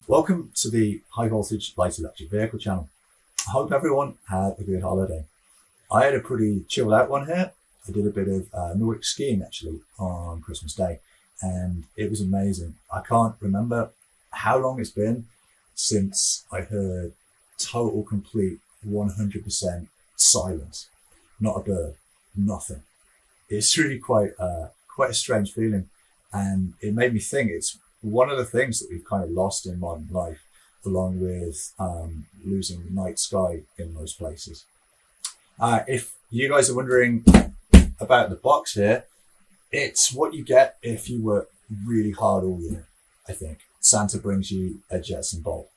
Welcome to the High Voltage Light Electric Vehicle channel. I hope everyone had a good holiday. I had a pretty chilled out one here. I did a bit of Nordic skiing actually on Christmas Day, and it was amazing. I can't remember how long it's been since I heard total, complete, 100% silence. Not a bird, nothing. It's really quite a strange feeling, and it made me think it's one of the things that we've kind of lost in modern life, along with losing the night sky in most places. If you guys are wondering about the box here, it's what you get if you work really hard all year, I think. Santa brings you a Jetson Bolt.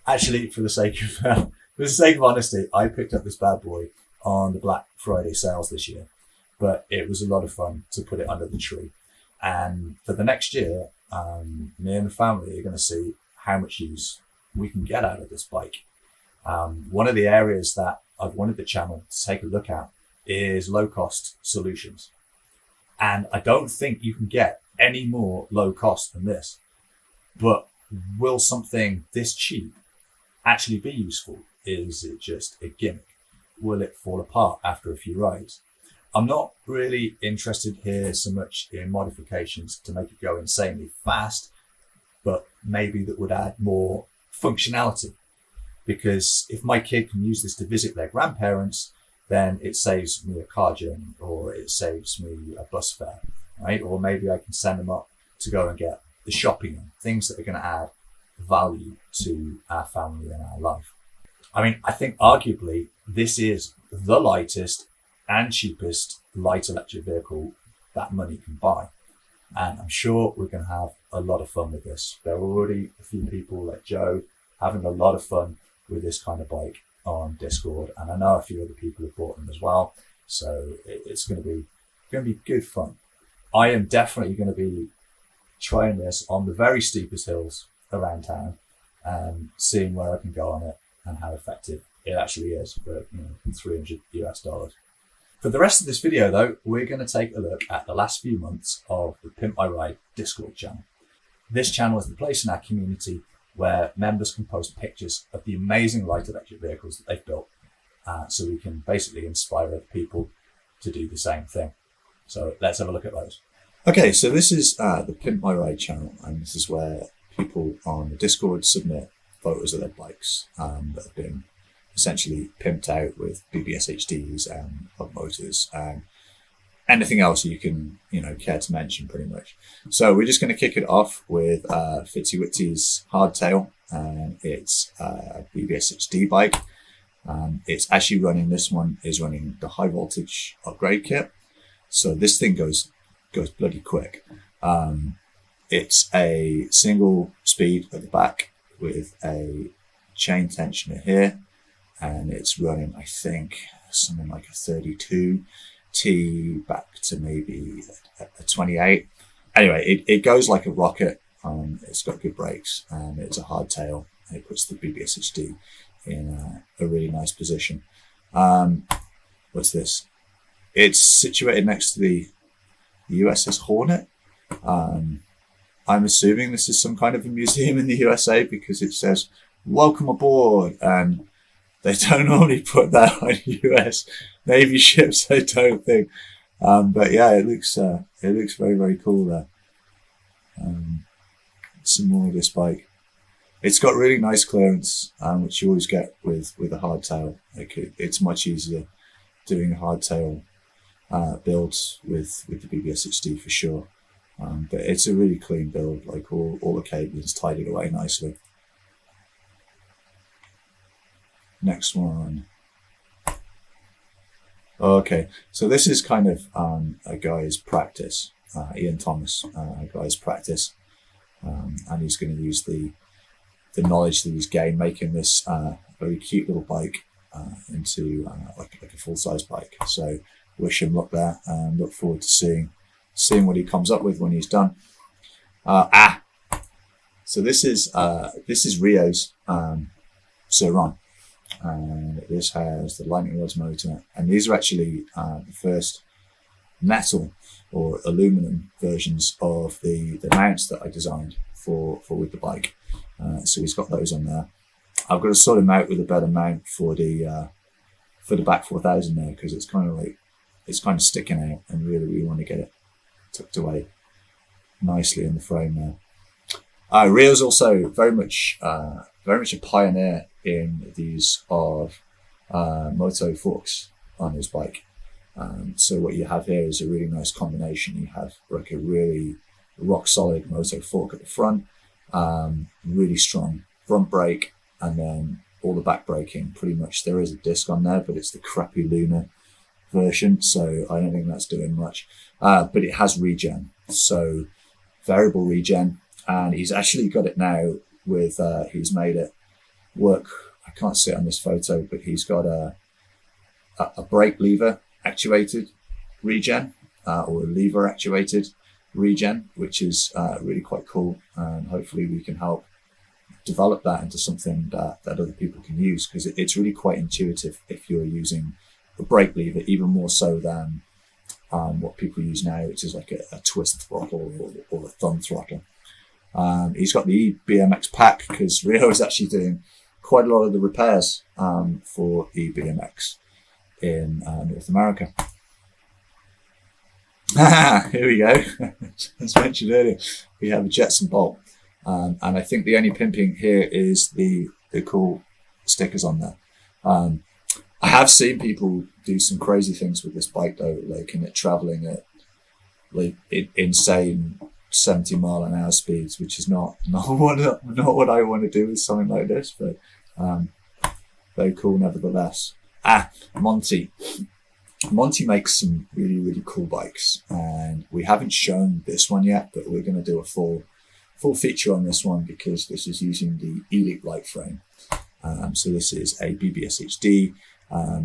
Actually, for the sake of honesty, I picked up this bad boy on the Black Friday sales this year, but it was a lot of fun to put it under the tree. And for the next year, me and the family are going to see how much use we can get out of this bike. One of the areas that I've wanted the channel to take a look at is low-cost solutions. And I don't think you can get any more low cost than this. But will something this cheap actually be useful? Is it just a gimmick? Will it fall apart after a few rides? I'm not really interested here so much in modifications to make it go insanely fast, but maybe that would add more functionality. Because if my kid can use this to visit their grandparents, then it saves me a car journey, or it saves me a bus fare, right? Or maybe I can send them up to go and get the shopping in, things that are going to add value to our family and our life. I mean, I think arguably this is the lightest and cheapest light electric vehicle that money can buy. And I'm sure we're going to have a lot of fun with this. There are already a few people like Joe having a lot of fun with this kind of bike on Discord. And I know a few other people have bought them as well. So it's going to be good fun. I am definitely going to be trying this on the very steepest hills around town and seeing where I can go on it and how effective it actually is for $300 US. For the rest of this video, though, we're going to take a look at the last few months of the Pimp My Ride Discord channel. This channel is the place in our community where members can post pictures of the amazing light electric vehicles that they've built, so we can basically inspire other people to do the same thing. So let's have a look at those. Okay, so this is the Pimp My Ride channel, and this is where people on the Discord submit photos of their bikes that have been essentially pimped out with BBS HDs and hub motors and anything else you can, care to mention pretty much. So we're just going to kick it off with Fitzy Witzy's hardtail, and it's a BBS HD bike. It's actually running, this one is running the high voltage upgrade kit. So this thing goes bloody quick. It's a single speed at the back with a chain tensioner here. And it's running, I think, something like a 32T back to maybe a 28. Anyway, it goes like a rocket. It's got good brakes, and it's a hardtail. And it puts the BBS HD in a really nice position. What's this? It's situated next to the USS Hornet. I'm assuming this is some kind of a museum in the USA because it says, "Welcome aboard," and they don't normally put that on US Navy ships, I don't think. But yeah, it looks very, very cool there. Some more of this bike. It's got really nice clearance, which you always get with a hardtail. It's much easier doing a hardtail build with the BBS HD for sure. But it's a really clean build, like all the cabling's tidied away nicely. Next one. Okay, so this is kind of a guy's practice, Ian Thomas, a guy's practice, and he's going to use the knowledge that he's gained making this very cute little bike into like a full-size bike. So wish him luck there, and look forward to seeing what he comes up with when he's done. So this is Rio's Ceron. And this has the lightning rods motor, and these are actually the first metal or aluminum versions of the mounts that I designed for with the bike. So he's got those on there. I've got to sort him out with a better mount for the back 4000 there, because it's kind of sticking out, and really want to get it tucked away nicely in the frame there. Rio's also very much a pioneer in the use of moto forks on his bike. So what you have here is a really nice combination. You have like a really rock solid moto fork at the front, really strong front brake, and then all the back braking. Pretty much there is a disc on there, but it's the crappy Lunar version, so I don't think that's doing much. But it has regen, so variable regen, and he's actually got it now with he's made it work. I can't see it on this photo, but he's got a brake lever actuated regen, or a lever actuated regen, which is really quite cool, and hopefully we can help develop that into something that other people can use, because it's really quite intuitive if you're using a brake lever, even more so than what people use now, which is like a twist throttle or a thumb throttle. He's got the BMX pack, because Rio is actually doing quite a lot of the repairs for eBMX in North America. Here we go. As mentioned earlier, we have a Jetson Bolt, and I think the only pimping here is the cool stickers on there. I have seen people do some crazy things with this bike though, like in it traveling at like insane 70 mile an hour speeds, which is not what I want to do with something like this, but very cool nevertheless. Monty makes some really cool bikes, and we haven't shown this one yet, but we're going to do a full feature on this one, because this is using the Elite Light frame. So this is a BBS HD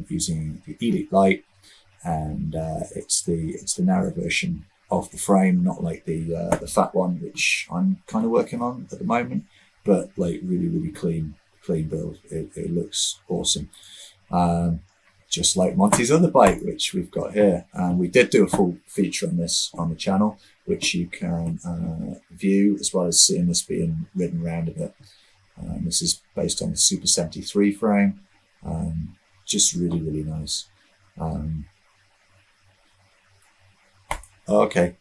using the Elite Light, and it's the narrow version of the frame, not like the fat one, which I'm kind of working on at the moment, but like really clean build. It looks awesome. Just like Monty's other bike, which we've got here. And we did do a full feature on this on the channel, which you can view, as well as seeing this being ridden around a bit. This is based on the Super 73 frame. Just really nice. Okay.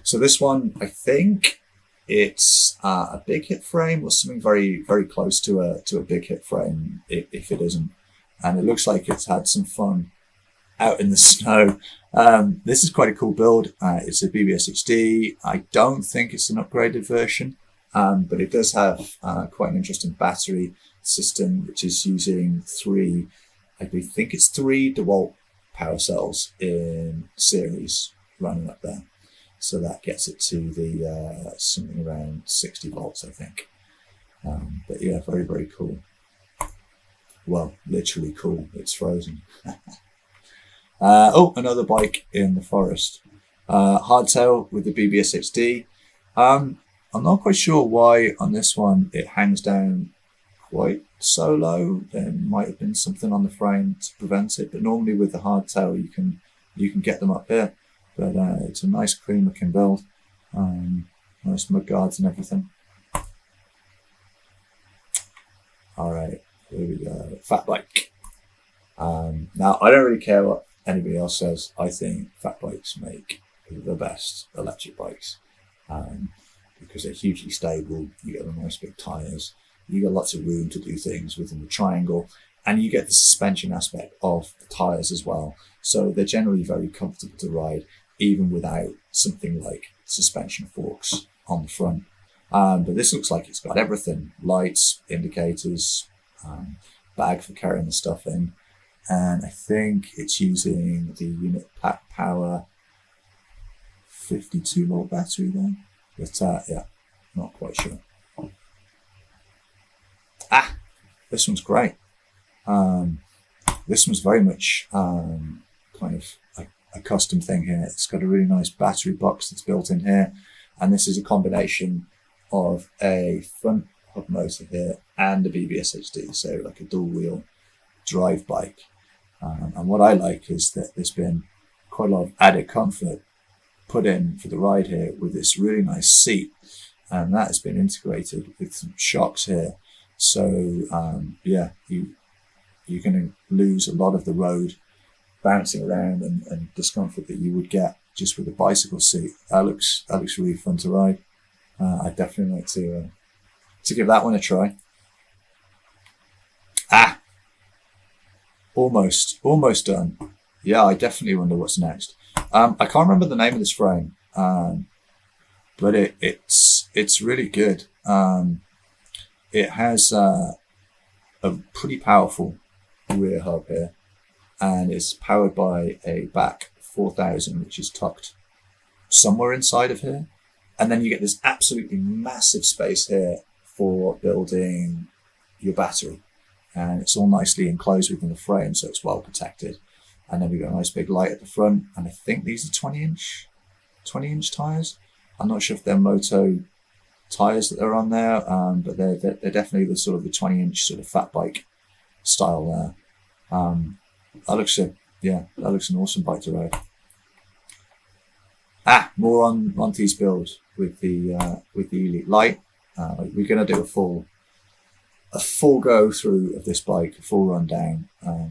So this one, I think it's a big hit frame, or something very close to a big hit frame, if it isn't. And it looks like it's had some fun out in the snow. This is quite a cool build. It's a BBS HD. I don't think it's an upgraded version, but it does have quite an interesting battery system, which is using three DeWalt power cells in series running up there. So that gets it to the something around 60 volts, I think. But yeah, very cool. Well, literally cool. It's frozen. Another bike in the forest. Hardtail with the BBS HD. I'm not quite sure why on this one it hangs down quite so low. There might have been something on the frame to prevent it, but normally with the hardtail you can get them up here. But it's a nice clean looking build. Nice mud guards and everything. Alright, here we go. Fat bike. Now I don't really care what anybody else says. I think fat bikes make the best electric bikes, because they're hugely stable. You get the nice big tyres. You get lots of room to do things within the triangle, and you get the suspension aspect of the tyres as well. So they're generally very comfortable to ride, even without something like suspension forks on the front. But this looks like it's got everything: lights, indicators, bag for carrying the stuff in, and I think it's using the unit pack power 52 volt battery there. But yeah, not quite sure. This one's great. This one's very much kind of a custom thing here. It's got a really nice battery box that's built in here, and this is a combination of a front hub motor here and a BBS HD, so like a dual wheel drive bike. And what I like is that there's been quite a lot of added comfort put in for the ride here with this really nice seat. and that has been integrated with some shocks here. So yeah, you're going to lose a lot of the road bouncing around and discomfort that you would get just with a bicycle seat. That looks really fun to ride. I'd definitely like to give that one a try. Almost done. Yeah, I definitely wonder what's next. I can't remember the name of this frame, but it's really good. It has a pretty powerful rear hub here, and it's powered by a back 4000, which is tucked somewhere inside of here. And then you get this absolutely massive space here for building your battery. And it's all nicely enclosed within the frame, so it's well protected. And then we've got a nice big light at the front. And I think these are 20-inch tires. I'm not sure if they're moto tires that are on there, but they're definitely the sort of the 20-inch sort of fat bike style there. That looks an awesome bike to ride. More on Monty's build with the Elite Light. We're going to do a full go through of this bike, a full rundown,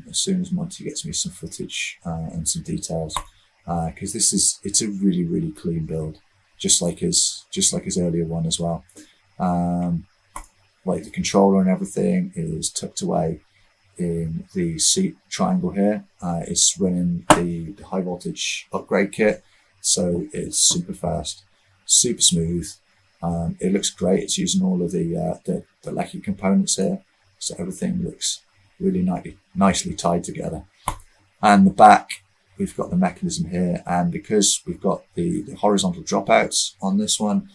as soon as Monty gets me some footage and some details, because it's a really, really clean build, just like his earlier one as well. Like the controller and everything is tucked away in the seat triangle here. It's running the high voltage upgrade kit, so it's super fast, super smooth. It looks great. It's using all of the Lecky components here, so everything looks really nicely tied together. And the back, we've got the mechanism here, and because we've got the horizontal dropouts on this one,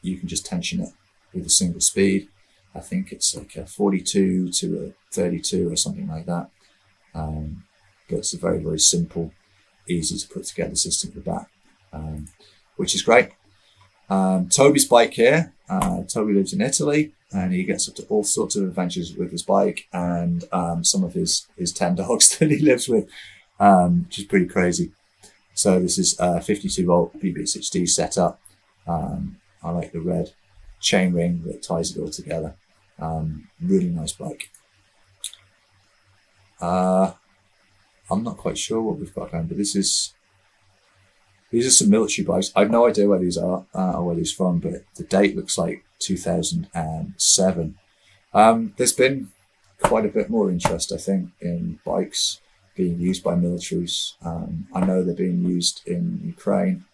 you can just tension it with a single speed. I think it's like a 42 to a 32 or something like that. But it's a very, very simple, easy to put together system at the back, which is great. Toby's bike here. Toby lives in Italy, and he gets up to all sorts of adventures with his bike and some of his 10 dogs that he lives with, which is pretty crazy. So this is a 52 volt BB6D setup. I like the red chain ring that ties it all together. Really nice bike. I'm not quite sure what we've got down, but these are some military bikes. I have no idea where these are or where these from, but the date looks like 2007. There's been quite a bit more interest, I think, in bikes being used by militaries. I know they're being used in Ukraine.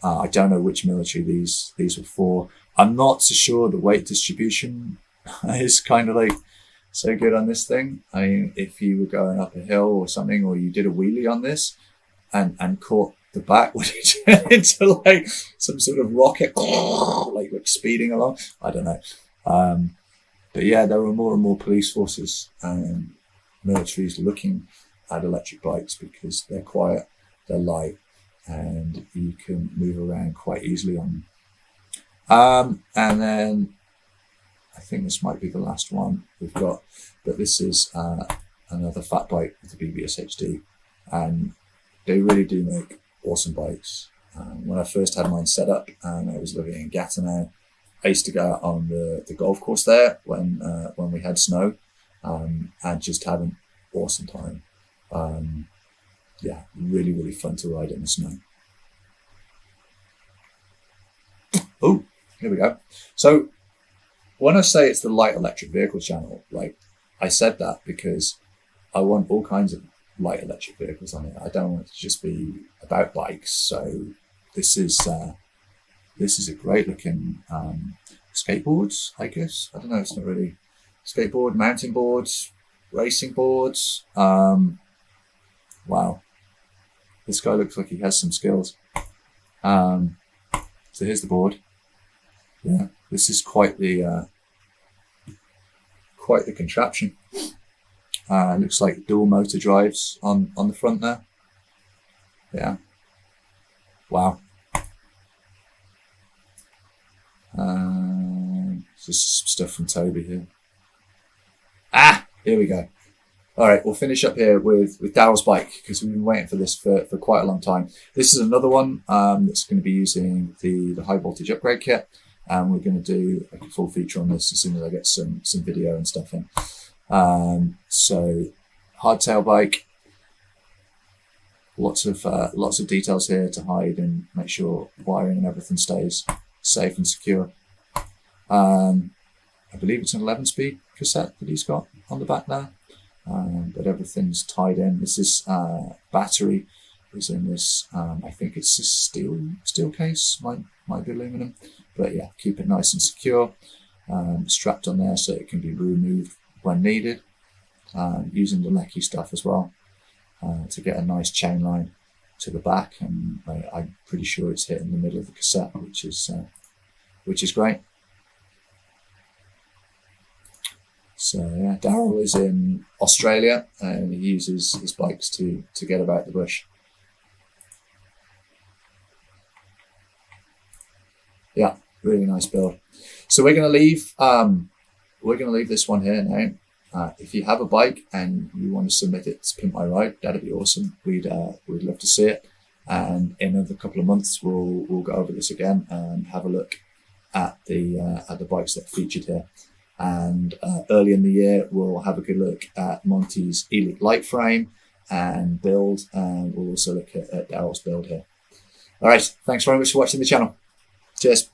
I don't know which military these were for. I'm not so sure the weight distribution is kind of like so good on this thing. I mean, if you were going up a hill or something, or you did a wheelie on this and caught the back, would it turn into like some sort of rocket, like speeding along? I don't know. But yeah, there are more and more police forces and militaries looking at electric bikes because they're quiet, they're light, and you can move around quite easily on them. And then I think this might be the last one we've got, but this is another fat bike with the BBS HD, and they really do make awesome bikes. When I first had mine set up and I was living in Gatineau, I used to go out on the golf course there when we had snow, and just had an awesome time. Yeah, really, really fun to ride in the snow. Oh, here we go. So when I say it's the light electric vehicle channel, like I said that because I want all kinds of light electric vehicles on it. I don't want it to just be about bikes. So this is a great looking skateboards, I guess. I don't know, it's not really skateboard, mountain boards, racing boards. Wow. This guy looks like he has some skills. So here's the board. Yeah, this is quite the contraption. Looks like dual motor drives on the front there. Yeah. Wow. Just some stuff from Toby here. Here we go. All right, we'll finish up here with Daryl's bike because we've been waiting for this for quite a long time. This is another one that's going to be using the high voltage upgrade kit. and we're going to do a full feature on this as soon as I get some video and stuff in. So hardtail bike, lots of details here to hide and make sure wiring and everything stays safe and secure. I believe it's an 11-speed cassette that he's got on the back there, but everything's tied in. This is battery is in this. I think it's a steel case, might be aluminum, but yeah, keep it nice and secure. Strapped on there so it can be removed when needed. Using the Lecky stuff as well to get a nice chain line to the back, and I'm pretty sure it's hitting the middle of the cassette, which is great. So yeah, Daryl is in Australia and he uses his bikes to get about the bush. Yeah, really nice build. So we're going to leave this one here now. If you have a bike and you want to submit it to Pimp My Ride, that'd be awesome. We'd love to see it. And in another couple of months, we'll go over this again and have a look at the bikes that are featured here. And early in the year, we'll have a good look at Monty's Elite Light Frame and build, and we'll also look at Daryl's build here. All right, thanks very much for watching the channel. Cheers.